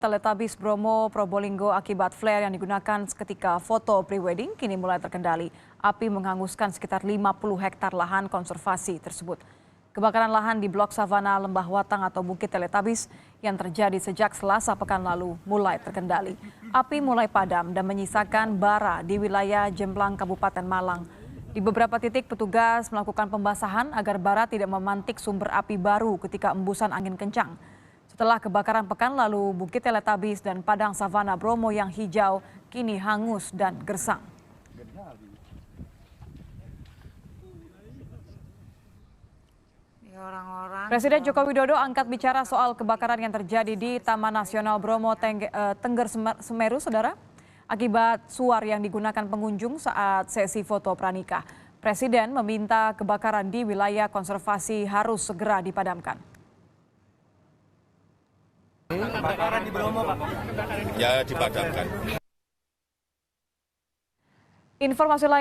Teletabis Bromo Probolinggo akibat flare yang digunakan ketika foto pre-wedding kini mulai terkendali. Api menghanguskan sekitar 50 hektar lahan konservasi tersebut. Kebakaran lahan di Blok Savana Lembah Watang atau Bukit Teletabis yang terjadi sejak Selasa pekan lalu mulai terkendali. Api mulai padam dan menyisakan bara di wilayah Jemblang, Kabupaten Malang. Di beberapa titik petugas melakukan pembasahan agar bara tidak memantik sumber api baru ketika embusan angin kencang. Setelah kebakaran pekan lalu, Bukit Teletabis dan Padang Savana Bromo yang hijau kini hangus dan gersang. Presiden Joko Widodo angkat bicara soal kebakaran yang terjadi di Taman Nasional Bromo Tengger Semeru, saudara, akibat suar yang digunakan pengunjung saat sesi foto pranikah. Presiden meminta kebakaran di wilayah konservasi harus segera dipadamkan. Kebakaran di Bromo, Pak. Ya, dipadamkan. Informasi lain.